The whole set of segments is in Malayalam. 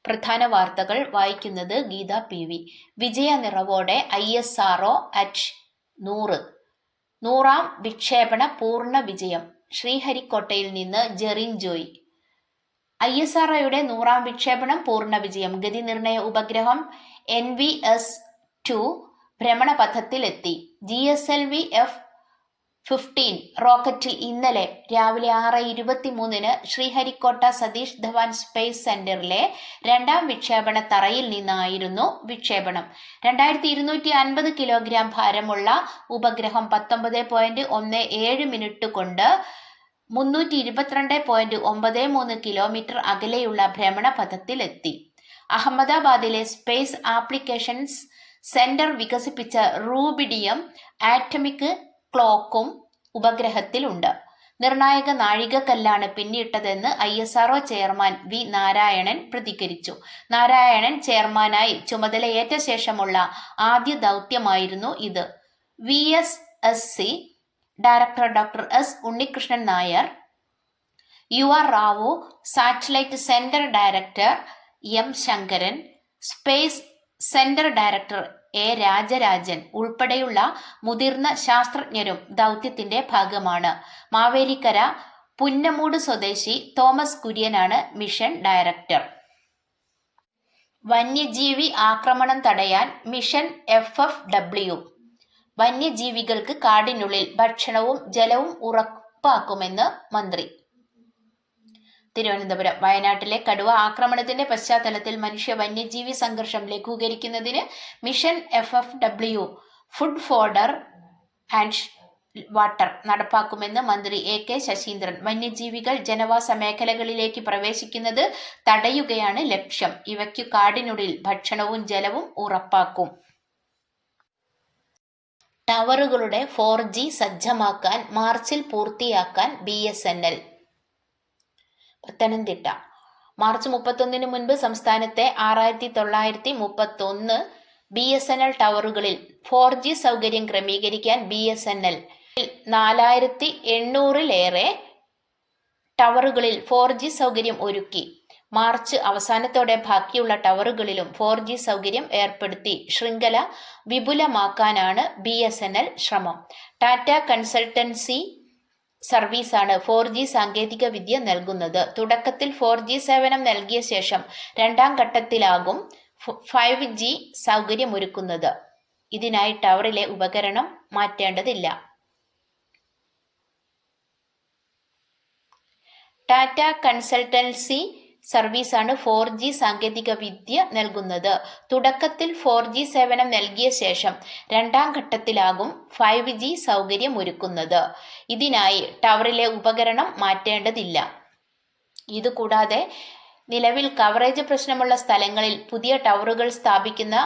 പ്രധാന വാർത്തകൾ വായിക്കുന്നത് Geetha PV. Vijaya നിറവോടെ ISRO at 100. വിക്ഷേപണ പൂർണ്ണ വിജയം. ശ്രീഹരിക്കോട്ടയിൽ നിന്ന് ജെറിൻ ജോയ്. ISROയുടെ 100 വിക്ഷേപണം പൂർണ്ണ വിജയം. ഗതിനിർണയ ഉപഗ്രഹം NVS-2 ഭ്രമണപഥത്തിലെത്തി. GSLV F-15 റോക്കറ്റിൽ ഇന്നലെ രാവിലെ 6:23 ശ്രീഹരിക്കോട്ട സതീഷ് ധവാൻ സ്പേസ് സെന്ററിലെ 2ാം വിക്ഷേപണ തറയിൽ നിന്നായിരുന്നു വിക്ഷേപണം. 2250 കിലോഗ്രാം ഭാരമുള്ള ഉപഗ്രഹം 19.17 മിനിറ്റ് കൊണ്ട് 322.93 കിലോമീറ്റർ അകലെയുള്ള ഭ്രമണപഥത്തിലെത്തി. അഹമ്മദാബാദിലെ സ്പേസ് ആപ്ലിക്കേഷൻസ് സെന്റർ വികസിപ്പിച്ച റൂബിഡിയം ആറ്റമിക് ക്ലോക്കും ഉപഗ്രഹത്തിലുണ്ട്. നിർണായക നാഴികക്കല്ലാണ് പിന്നിട്ടതെന്ന് ISRO ചെയർമാൻ V. നാരായണൻ പ്രതികരിച്ചു. നാരായണൻ ചെയർമാനായി ചുമതലയേറ്റ ശേഷമുള്ള ആദ്യ ദൗത്യമായിരുന്നു ഇത്. VSSC director doctor S. Unnikrishnan Nair, UR Rao, satellite centre director M. Sankaran, space centre director A. Rajarajan ഉൾപ്പെടെയുള്ള മുതിർന്ന ശാസ്ത്രജ്ഞരും ദൗത്യത്തിന്റെ ഭാഗമാണ്. മാവേലിക്കര പുന്നമൂട് സ്വദേശി തോമസ് കുര്യനാണ് മിഷൻ ഡയറക്ടർ. വന്യജീവി ആക്രമണം തടയാൻ മിഷൻ FFW. വന്യജീവികൾക്ക് കാടിനുള്ളിൽ ഭക്ഷണവും ജലവും ഉറപ്പാക്കുമെന്ന് മന്ത്രി. തിരുവനന്തപുരം. വയനാട്ടിലെ കടുവ ആക്രമണത്തിന്റെ പശ്ചാത്തലത്തിൽ മനുഷ്യ വന്യജീവി സംഘർഷം ലഘൂകരിക്കുന്നതിന് mission FFW food fodder and water നടപ്പാക്കുമെന്ന് മന്ത്രി AK ശശീന്ദ്രൻ. വന്യജീവികൾ ജനവാസ മേഖലകളിലേക്ക് പ്രവേശിക്കുന്നത് തടയുകയാണ് ലക്ഷ്യം. ഇവയ്ക്കു കാടിനുള്ളിൽ ഭക്ഷണവും ജലവും ഉറപ്പാക്കും. ടവറുകളുടെ 4G സജ്ജമാക്കാൻ മാർച്ചിൽ പൂർത്തിയാക്കാൻ BSNL. പത്തനംതിട്ട. മാർച്ച് 31 മുൻപ് സംസ്ഥാനത്തെ 6931 BSNL ടവറുകളിൽ 4G സൗകര്യം ക്രമീകരിക്കാൻ BSNL 4800-ലേറെ ടവറുകളിൽ 4G സൗകര്യം ഒരുക്കി. മാർച്ച് അവസാനത്തോടെ ബാക്കിയുള്ള ടവറുകളിലും 4G സൗകര്യം ഏർപ്പെടുത്തി ശൃംഖല വിപുലമാക്കാനാണ് BSNL ശ്രമം. ടാറ്റ കൺസൾട്ടൻസി സർവീസാണ് 4G സാങ്കേതിക വിദ്യ നൽകുന്നത്. തുടക്കത്തിൽ 4G സേവനം നൽകിയ ശേഷം 2ാം ഘട്ടത്തിലാകും 5G സൗകര്യമൊരുക്കുന്നത്. ഇതിനായി ടവറിലെ ഉപകരണം മാറ്റേണ്ടതില്ല. ടാറ്റ കൺസൾട്ടൻസി സർവീസാണ് 4G സാങ്കേതിക വിദ്യ നൽകുന്നത്. തുടക്കത്തിൽ 4G സേവനം നൽകിയ ശേഷം 2ാം ഘട്ടത്തിലാകും 5G സൗകര്യമൊരുക്കുന്നത്. ഇതിനായി ടവറിലെ ഉപകരണം മാറ്റേണ്ടതില്ല. ഇതുകൂടാതെ നിലവിൽ കവറേജ് പ്രശ്നമുള്ള സ്ഥലങ്ങളിൽ പുതിയ ടവറുകൾ സ്ഥാപിക്കുന്ന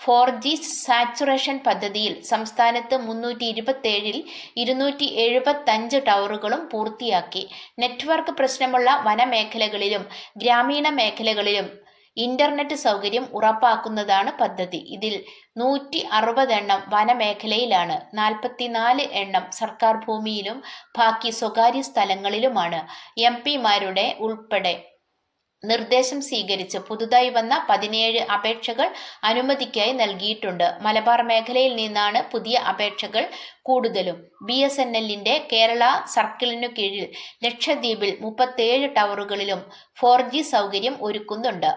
4G സാച്ചുറേഷൻ പദ്ധതിയിൽ സംസ്ഥാനത്ത് 327-ൽ 275 ടവറുകളും പൂർത്തിയാക്കി. നെറ്റ്വർക്ക് പ്രശ്നമുള്ള വനമേഖലകളിലും ഗ്രാമീണ മേഖലകളിലും ഇന്റർനെറ്റ് സൗകര്യം ഉറപ്പാക്കുന്നതാണ് പദ്ധതി. ഇതിൽ 160 എണ്ണം വനമേഖലയിലാണ്, 44 എണ്ണം സർക്കാർ ഭൂമിയിലും ബാക്കി സ്വകാര്യ സ്ഥലങ്ങളിലുമാണ്. MP-മാരുടെ ഉൾപ്പെടെ നിർദ്ദേശം സ്വീകരിച്ച് പുതുതായി വന്ന 17 അപേക്ഷകൾ അനുമതിക്കായി നൽകിയിട്ടുണ്ട്. മലബാർ മേഖലയിൽ നിന്നാണ് പുതിയ അപേക്ഷകൾ കൂടുതലും. BSNLന്റെ കേരള സർക്കിളിനു കീഴിൽ ലക്ഷദ്വീപിൽ 37 ടവറുകളിലും 4G സൗകര്യം ഒരുക്കുന്നുണ്ട്.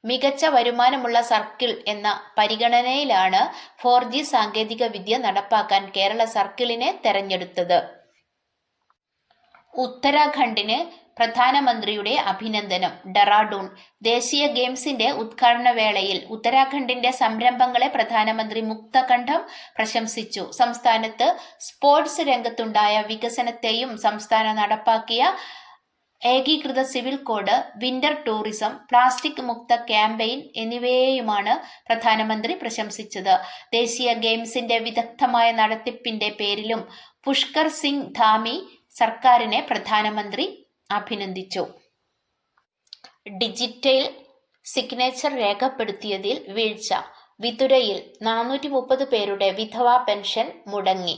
മികച്ച വരുമാനമുള്ള സർക്കിൾ എന്ന പരിഗണനയിലാണ് 4G സാങ്കേതിക വിദ്യ നടപ്പാക്കാൻ കേരള സർക്കിളിനെ തെരഞ്ഞെടുത്തത്. ഉത്തരാഖണ്ഡിന് പ്രധാനമന്ത്രിയുടെ അഭിനന്ദനം. ഡെറാഡൂൺ. ദേശീയ ഗെയിംസിന്റെ ഉദ്ഘാടന വേളയിൽ ഉത്തരാഖണ്ഡിന്റെ സംരംഭങ്ങളെ പ്രധാനമന്ത്രി മുക്തകണ്ഠം പ്രശംസിച്ചു. സംസ്ഥാനത്ത് സ്പോർട്സ് രംഗത്തുണ്ടായ വികസനത്തെയും സംസ്ഥാനം നടപ്പാക്കിയ ഏകീകൃത civil code, winter tourism, plastic മുക്ത ക്യാമ്പയിൻ എന്നിവയെയുമാണ് പ്രധാനമന്ത്രി പ്രശംസിച്ചത്. ദേശീയ ഗെയിംസിന്റെ വിദഗ്ധമായ നടത്തിപ്പിന്റെ പേരിലും പുഷ്കർ സിംഗ് ധാമി സർക്കാരിനെ പ്രധാനമന്ത്രി അഭിനന്ദിച്ചു. ഡിജിറ്റൽ സിഗ്നേച്ചർ രേഖപ്പെടുത്തിയതിൽ വീഴ്ച. വിതുരയിൽ 430 പേരുടെ വിധവാ പെൻഷൻ മുടങ്ങി.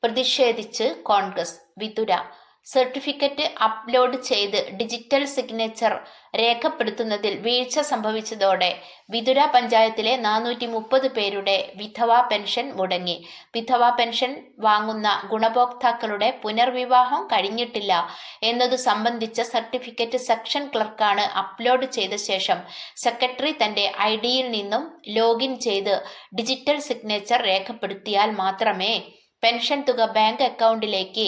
പ്രതിഷേധിച്ച് കോൺഗ്രസ്. വിതുര. സർട്ടിഫിക്കറ്റ് അപ്ലോഡ് ചെയ്ത് ഡിജിറ്റൽ സിഗ്നേച്ചർ രേഖപ്പെടുത്തുന്നതിൽ വീഴ്ച സംഭവിച്ചതോടെ വിതുര പഞ്ചായത്തിലെ 430 പേരുടെ വിധവാ പെൻഷൻ മുടങ്ങി. വിധവാ പെൻഷൻ വാങ്ങുന്ന ഗുണഭോക്താക്കളുടെ പുനർവിവാഹം കഴിഞ്ഞിട്ടില്ല എന്നതു സംബന്ധിച്ച സർട്ടിഫിക്കറ്റ് സെക്ഷൻ ക്ലർക്കാണ് അപ്ലോഡ് ചെയ്ത ശേഷം സെക്രട്ടറി തന്റെ ഐഡിയിൽ നിന്നും ലോഗിൻ ചെയ്ത് ഡിജിറ്റൽ സിഗ്നേച്ചർ രേഖപ്പെടുത്തിയാൽ മാത്രമേ പെൻഷൻ തുക ബാങ്ക് അക്കൗണ്ടിലേക്ക്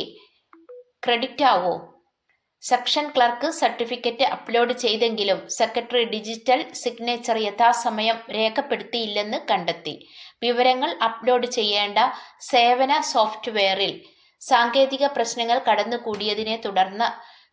ക്രെഡിറ്റ് ആവോ. സെക്ഷൻ ക്ലർക്ക് സർട്ടിഫിക്കറ്റ് അപ്ലോഡ് ചെയ്തെങ്കിലും സെക്രട്ടറി ഡിജിറ്റൽ സിഗ്നേച്ചർ യഥാസമയം രേഖപ്പെടുത്തിയില്ലെന്ന് കണ്ടെത്തി. വിവരങ്ങൾ അപ്ലോഡ് ചെയ്യേണ്ട സേവന സോഫ്റ്റ്വെയറിൽ സാങ്കേതിക പ്രശ്നങ്ങൾ കടന്നുകൂടിയതിനെ തുടർന്ന്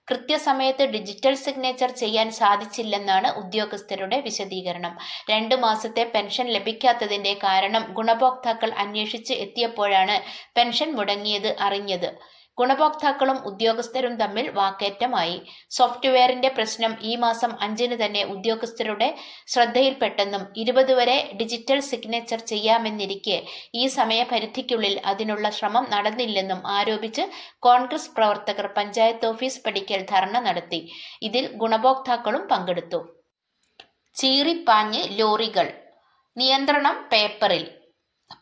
കൃത്യസമയത്ത് ഡിജിറ്റൽ സിഗ്നേച്ചർ ചെയ്യാൻ സാധിച്ചില്ലെന്നാണ് ഉദ്യോഗസ്ഥരുടെ വിശദീകരണം. 2 മാസത്തെ പെൻഷൻ ലഭിക്കാത്തതിന്റെ കാരണം ഗുണഭോക്താക്കൾ അന്വേഷിച്ച് എത്തിയപ്പോഴാണ് പെൻഷൻ മുടങ്ങിയത് അറിഞ്ഞത്. ഗുണഭോക്താക്കളും ഉദ്യോഗസ്ഥരും തമ്മിൽ വാക്കേറ്റമായി. സോഫ്റ്റ്വെയറിന്റെ പ്രശ്നം ഈ മാസം 5-ന് തന്നെ ഉദ്യോഗസ്ഥരുടെ ശ്രദ്ധയിൽപ്പെട്ടെന്നും 20 വരെ ഡിജിറ്റൽ സിഗ്നേച്ചർ ചെയ്യാമെന്നിരിക്കെ ഈ സമയപരിധിക്കുള്ളിൽ അതിനുള്ള ശ്രമം നടന്നില്ലെന്നും ആരോപിച്ച് കോൺഗ്രസ് പ്രവർത്തകർ പഞ്ചായത്ത് ഓഫീസ് പടിക്കൽ ധർണ നടത്തി. ഇതിൽ ഗുണഭോക്താക്കളും പങ്കെടുത്തു. ചീറിപ്പാഞ്ഞ് ലോറികൾ, നിയന്ത്രണം പേപ്പറിൽ.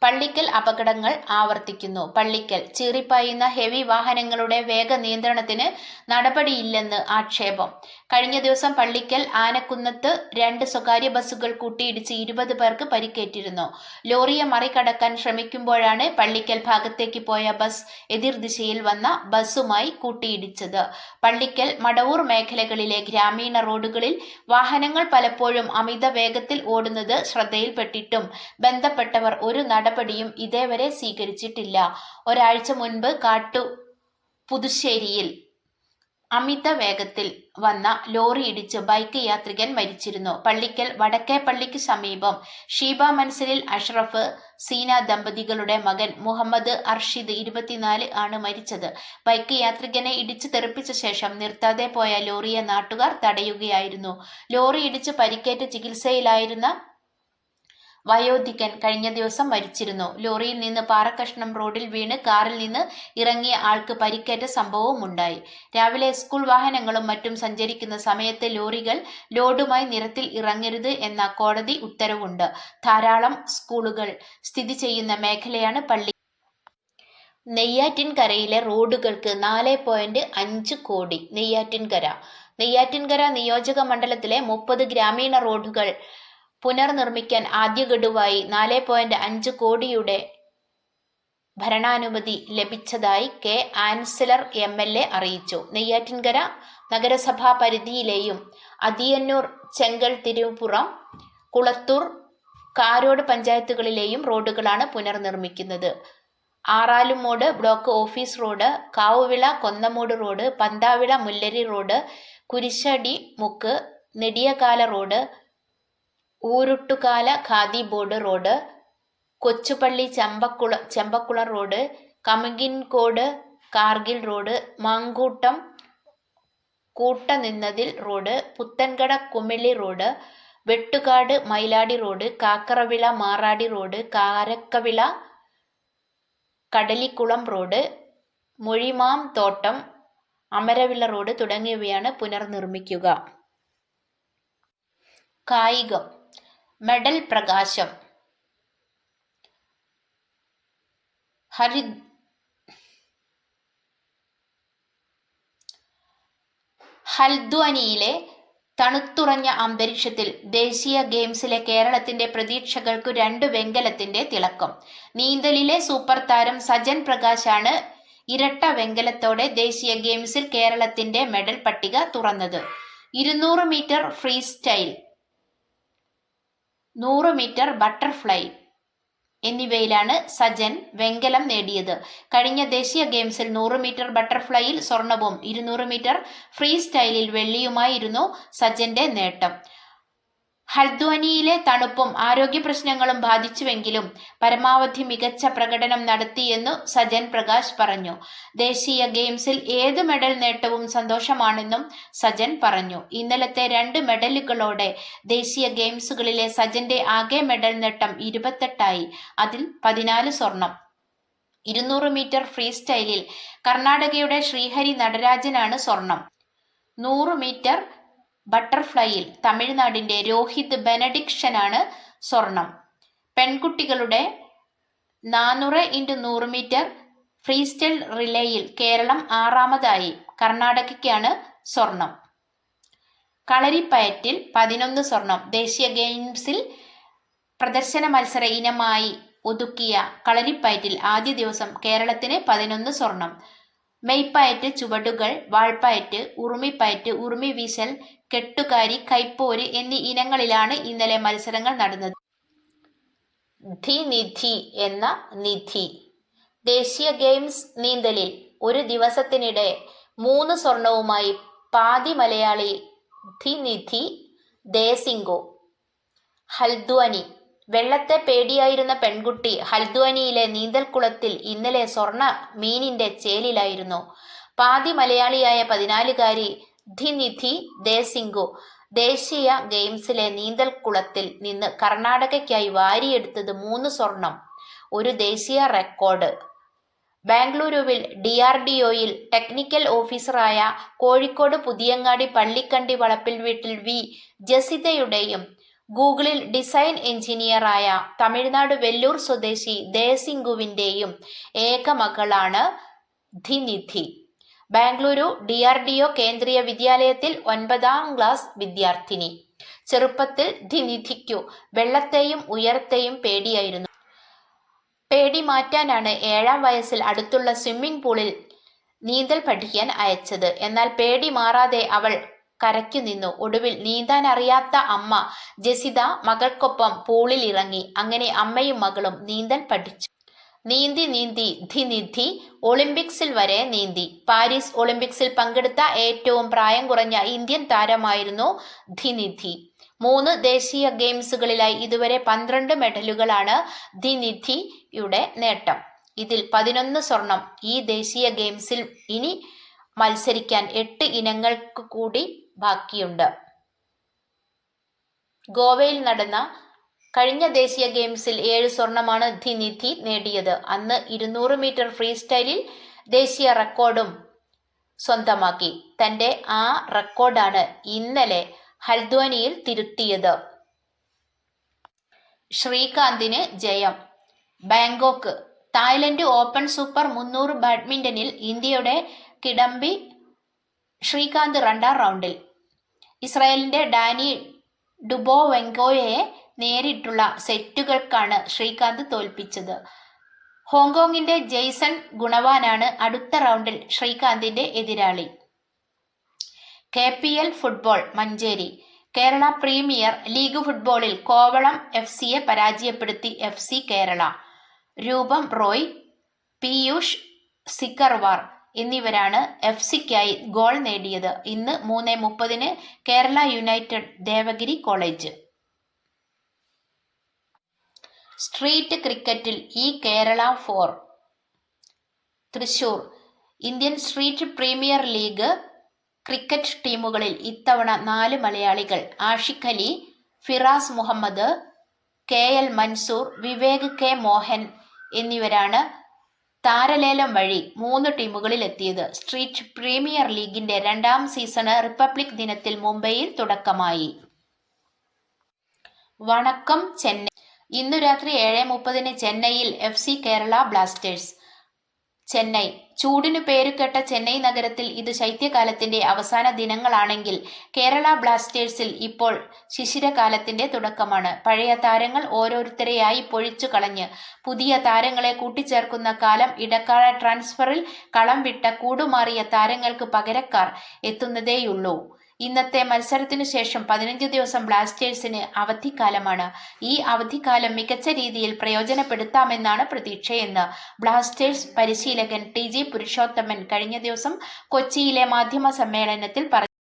പള്ളിക്കൽ അപകടങ്ങൾ ആവർത്തിക്കുന്നു. പള്ളിക്കൽ ചീറിപ്പായുന്ന ഹെവി വാഹനങ്ങളുടെ വേഗ നിയന്ത്രണത്തിന് നടപടിയില്ലെന്ന് ആക്ഷേപം. കഴിഞ്ഞ ദിവസം പള്ളിക്കൽ ആനക്കുന്നത്ത് 2 സ്വകാര്യ ബസ്സുകൾ കൂട്ടിയിടിച്ച് 20 പേർക്ക് പരിക്കേറ്റിരുന്നു. ലോറിയെ മറികടക്കാൻ ശ്രമിക്കുമ്പോഴാണ് പള്ളിക്കൽ ഭാഗത്തേക്ക് പോയ ബസ് എതിർദിശയിൽ വന്ന ബസ്സുമായി കൂട്ടിയിടിച്ചത്. പള്ളിക്കൽ മടവൂർ മേഖലകളിലെ ഗ്രാമീണ റോഡുകളിൽ വാഹനങ്ങൾ പലപ്പോഴും അമിത വേഗത്തിൽ ഓടുന്നത് ശ്രദ്ധയിൽപ്പെട്ടിട്ടും ബന്ധപ്പെട്ടവർ ഒരു നടപടിയും ഇതേവരെ സ്വീകരിച്ചിട്ടില്ല. ഒരാഴ്ച മുൻപ് പുതുശ്ശേരിയിൽ അമിത വേഗത്തിൽ വന്ന ലോറി ഇടിച്ച് ബൈക്ക് യാത്രികൻ മരിച്ചിരുന്നു. പള്ളിക്കൽ വടക്കേപ്പള്ളിക്ക് സമീപം ഷീബ മൻസിലിൽ അഷ്റഫ് സീന ദമ്പതികളുടെ മകൻ മുഹമ്മദ് അർഷിദ് 24 ആണ് മരിച്ചത്. ബൈക്ക് യാത്രികനെ ഇടിച്ച് തെറിപ്പിച്ച ശേഷം നിർത്താതെ പോയ ലോറിയെ നാട്ടുകാർ തടയുകയായിരുന്നു. ലോറി ഇടിച്ച് പരിക്കേറ്റ് ചികിത്സയിലായിരുന്ന വയോധികൻ കഴിഞ്ഞ ദിവസം മരിച്ചിരുന്നു. ലോറിയിൽ നിന്ന് പാറക്കഷ്ണം റോഡിൽ വീണ് കാറിൽ നിന്ന് ഇറങ്ങിയ ആൾക്ക് പരിക്കേറ്റ സംഭവവുമുണ്ടായി. രാവിലെ സ്കൂൾ വാഹനങ്ങളും മറ്റും സഞ്ചരിക്കുന്ന സമയത്ത് ലോറികൾ ലോഡുമായി നിരത്തിൽ ഇറങ്ങരുത് എന്ന കോടതി ഉത്തരവുണ്ട്. ധാരാളം സ്കൂളുകൾ സ്ഥിതി ചെയ്യുന്ന മേഖലയാണ് പള്ളി. നെയ്യാറ്റിൻകരയിലെ റോഡുകൾക്ക് 4.5 കോടി. നെയ്യാറ്റിൻകര നിയോജക മണ്ഡലത്തിലെ 30 ഗ്രാമീണ റോഡുകൾ പുനർനിർമ്മിക്കാൻ ആദ്യ ഗഡുവായി 4.5 കോടിയുടെ ഭരണാനുമതി ലഭിച്ചതായി കെ ആൻസിലർ MLA അറിയിച്ചു. നെയ്യാറ്റിൻകര നഗരസഭാ പരിധിയിലെയും അതിയന്നൂർ, ചെങ്കൽ, തിരുപ്പുറം, കുളത്തൂർ, കാരോട് പഞ്ചായത്തുകളിലെയും റോഡുകളാണ് പുനർനിർമ്മിക്കുന്നത്. Aralumoodu block office road, Kavuvila Konnamoodu road, Panthavila Mullari road, Kurisadimukku Nediyakala road, Oorootukala Khadi board road, Kochupally Chembakkulam road, Kamukinkode Kargil road, Mankoottam കൂട്ടനിന്നതിൽ road, Puthenkada Kumily road, Vettukad Mayiladi road, Kakkaravila Maradi road, Karakkavila Kadalikulam road, Mozhimam Thottam Amaravila road തുടങ്ങിയവയാണ് പുനർനിർമ്മിക്കുക. കായികം. മെഡൽ പ്രകാശം. ഹൽദ്വാനിയിലെ തണുത്തുറഞ്ഞ അന്തരീക്ഷത്തിൽ ദേശീയ ഗെയിംസിലെ കേരളത്തിന്റെ പ്രതീക്ഷകൾക്കു 2 വെങ്കലത്തിന്റെ തിളക്കം. നീന്തലിലെ സൂപ്പർ താരം സജൻ പ്രകാശാണ് ഇരട്ട വെങ്കലത്തോടെ ദേശീയ ഗെയിംസിൽ കേരളത്തിന്റെ മെഡൽ പട്ടിക തുറന്നത്. 200 metre freestyle, 100 metre butterfly എന്നിവയിലാണ് സജൻ വെങ്കലം നേടിയത്. കഴിഞ്ഞ ദേശീയ ഗെയിംസിൽ 100 മീറ്റർ ബട്ടർഫ്ലൈയിൽ സ്വർണവും 200 മീറ്റർ ഫ്രീ സ്റ്റൈലിൽ വെള്ളിയുമായിരുന്നു സജന്റെ നേട്ടം. ഹൽദ്വാനിയിലെ തണുപ്പും ആരോഗ്യ പ്രശ്നങ്ങളും ബാധിച്ചുവെങ്കിലും പരമാവധി മികച്ച പ്രകടനം നടത്തിയെന്നു സജൻ പ്രകാശ് പറഞ്ഞു. ദേശീയ ഗെയിംസിൽ ഏത് മെഡൽ നേട്ടവും സന്തോഷമാണെന്നും സജൻ പറഞ്ഞു. ഇന്നലത്തെ 2 മെഡലുകളോടെ ദേശീയ ഗെയിംസുകളിലെ സജന്റെ ആകെ മെഡൽ നേട്ടം 28 ആയി. അതിൽ 14 സ്വർണം. 200 മീറ്റർ ഫ്രീ സ്റ്റൈലിൽ കർണാടകയുടെ ശ്രീഹരി നടരാജനാണ് സ്വർണം. 100 മീറ്റർ ബട്ടർഫ്ലൈയിൽ തമിഴ്നാടിന്റെ രോഹിത് ബെനഡിക്ഷനാണ് സ്വർണം. പെൺകുട്ടികളുടെ 400x100 മീറ്റർ ഫ്രീ സ്റ്റൈൽ റിലേയിൽ കേരളം 6ാമതായി. കർണാടകയ്ക്കാണ് സ്വർണം. കളരിപ്പയറ്റിൽ 11 സ്വർണം. ദേശീയ ഗെയിംസിൽ പ്രദർശന മത്സര ഇനമായി ഒതുക്കിയ കളരിപ്പയറ്റിൽ ആദ്യ ദിവസം കേരളത്തിന് 11 സ്വർണം. മെയ്പ്പയറ്റ്, ചുവടുകൾ, വാൾപ്പയറ്റ്, ഉറുമിപ്പയറ്റ്, ഉറുമി വീശൽ, കെട്ടുകാരി, കൈപ്പോര് എന്നീ ഇനങ്ങളിലാണ് ഇന്നലെ മത്സരങ്ങൾ നടന്നത്. ധിനിധി എന്ന നിധി. ദേശീയ ഗെയിംസ് നീന്തലിൽ ഒരു ദിവസത്തിനിടെ 3 സ്വർണവുമായി പാതി മലയാളി ധിനിധി ദേസിംഗോ. ഹൽദ്വാനി. വെള്ളത്തെ പേടിയായിരുന്ന പെൺകുട്ടി ഹൽദ്വാനിയിലെ നീന്തൽക്കുളത്തിൽ ഇന്നലെ സ്വർണ മീനിന്റെ ചേലിലായിരുന്നു. പാതി മലയാളിയായ 14കാരി ധിനിധി ദേസിംഗോ ദേശീയ ഗെയിംസിലെ നീന്തൽക്കുളത്തിൽ നിന്ന് കർണാടകയ്ക്കായി വാരിയെടുത്തത് 3 സ്വർണം, ഒരു ദേശീയ റെക്കോർഡ്. ബാംഗ്ലൂരുവിൽ DRDOയിൽ ടെക്നിക്കൽ ഓഫീസറായ കോഴിക്കോട് പുതിയങ്ങാടി പള്ളിക്കണ്ടി വളപ്പിൽ വീട്ടിൽ വി ജസിതയുടെയും ഗൂഗിളിൽ ഡിസൈൻ എഞ്ചിനീയറായ തമിഴ്നാട് വെല്ലൂർ സ്വദേശി ദേസിംഗുവിന്റെയും ഏക മകളാണ് ധിനിധി. ബാംഗ്ലൂരു DRDO കേന്ദ്രീയ വിദ്യാലയത്തിൽ 9ാം ക്ലാസ് വിദ്യാർത്ഥിനി. ചെറുപ്പത്തിൽ ധിനിധിക്കു വെള്ളത്തെയും ഉയരത്തെയും പേടിയായിരുന്നു. പേടി മാറ്റാനാണ് 7ാം വയസ്സിൽ അടുത്തുള്ള സ്വിമ്മിംഗ് പൂളിൽ നീന്തൽ പഠിക്കാൻ അയച്ചത്. എന്നാൽ പേടി മാറാതെ അവൾ കരയ്ക്കു നിന്നു. ഒടുവിൽ നീന്താൻ അറിയാത്ത അമ്മ ജസിത മകൾക്കൊപ്പം പൂളിൽ ഇറങ്ങി. അങ്ങനെ അമ്മയും മകളും നീന്തൽ പഠിച്ചു. നീന്തി ധിനിധി ഒളിമ്പിക്സിൽ വരെ നീന്തി. പാരീസ് ഒളിമ്പിക്സിൽ പങ്കെടുത്ത ഏറ്റവും പ്രായം കുറഞ്ഞ ഇന്ത്യൻ താരമായിരുന്നു ധിനിധി. 3 ദേശീയ ഗെയിംസുകളിലായി ഇതുവരെ 12 മെഡലുകളാണ് ധിനിധിയുടെ നേട്ടം. ഇതിൽ 11 സ്വർണം. ഈ ദേശീയ ഗെയിംസിൽ ഇനി മത്സരിക്കാൻ 8 ഇനങ്ങൾക്ക് കൂടി ബാക്കിയുണ്ട്. ഗോവയിൽ നടന്ന കഴിഞ്ഞ ദേശീയ ഗെയിംസിൽ 7 സ്വർണമാണ് ധിനിധി നേടിയത്. അന്ന് 200 മീറ്റർ ഫ്രീ സ്റ്റൈലിൽ ദേശീയ റെക്കോർഡും സ്വന്തമാക്കി. തന്റെ ആ റെക്കോർഡാണ് ഇന്നലെ ഹൽദ്വാനിയിൽ തിരുത്തിയത്. ശ്രീകാന്തിന് ജയം. ബാങ്കോക്ക്. തായ്ലൻഡ് ഓപ്പൺ സൂപ്പർ 300 ബാഡ്മിന്റണിൽ ഇന്ത്യയുടെ കിഡംബി ശ്രീകാന്ത് 2ാം റൗണ്ടിൽ ഇസ്രായേലിന്റെ ഡാനി ഡുബോവെങ്കോയെ നേരിട്ടുള്ള സെറ്റുകൾക്കാണ് ശ്രീകാന്ത് തോൽപ്പിച്ചത്. ഹോങ്കോങ്ങിന്റെ ജെയ്സൺ ഗുണവാനാണ് അടുത്ത റൗണ്ടിൽ ശ്രീകാന്തിന്റെ എതിരാളി. KPL football. Manjeri. Kerala premier league ഫുട്ബോളിൽ കോവളം FCയെ പരാജയപ്പെടുത്തി FC കേരള. രൂപം റോയ്, പീയൂഷ് സിക്കർവാർ എന്നിവരാണ് FCക്കായി ഗോൾ നേടിയത്. ഇന്ന് 3:30 Kerala united Devagiri college. Street ക്രിക്കറ്റിൽ Kerala 4. Thrissur. Indian street premier league cricket ടീമുകളിൽ ഇത്തവണ 4 മലയാളികൾ. ആഷിഖ് അലി, ഫിറാസ് മുഹമ്മദ്, KL മൻസൂർ, വിവേക് K മോഹൻ എന്നിവരാണ് താരലേലം വഴി 3 ടീമുകളിൽ എത്തിയത്. സ്ട്രീറ്റ് പ്രീമിയർ ലീഗിന്റെ 2ാം സീസണ് റിപ്പബ്ലിക് ദിനത്തിൽ മുംബൈയിൽ തുടക്കമായി. വണക്കം ചെന്നൈ. ഇന്നു രാത്രി 7:30 ചെന്നൈയിൽ FC കേരള ബ്ലാസ്റ്റേഴ്സ്. ചെന്നൈ. ചൂടിനു പേരുകേട്ട ചെന്നൈ നഗരത്തിൽ ഇത് ശൈത്യകാലത്തിന്റെ അവസാന ദിനങ്ങളാണെങ്കിൽ കേരള ബ്ലാസ്റ്റേഴ്സിൽ ഇപ്പോൾ ശിശിരകാലത്തിന്റെ തുടക്കമാണ്. പഴയ താരങ്ങൾ ഓരോരുത്തരെയായി പൊഴിച്ചു കളഞ്ഞ് പുതിയ താരങ്ങളെ കൂട്ടിച്ചേർക്കുന്ന കാലം. ഇടക്കാല ട്രാൻസ്ഫറിൽ കളം വിട്ട കൂടുമാറിയ താരങ്ങൾക്ക് പകരക്കാർ എത്തുന്നതേയുള്ളൂ. ഇന്നത്തെ മത്സരത്തിനു ശേഷം 15 ദിവസം ബ്ലാസ്റ്റേഴ്സിന് അവധിക്കാലമാണ്. ഈ അവധിക്കാലം മികച്ച രീതിയിൽ പ്രയോജനപ്പെടുത്താമെന്നാണ് പ്രതീക്ഷയെന്ന് ബ്ലാസ്റ്റേഴ്സ് പരിശീലകൻ TG പുരുഷോത്തമൻ കഴിഞ്ഞ ദിവസം കൊച്ചിയിലെ മാധ്യമ സമ്മേളനത്തിൽ പറഞ്ഞു.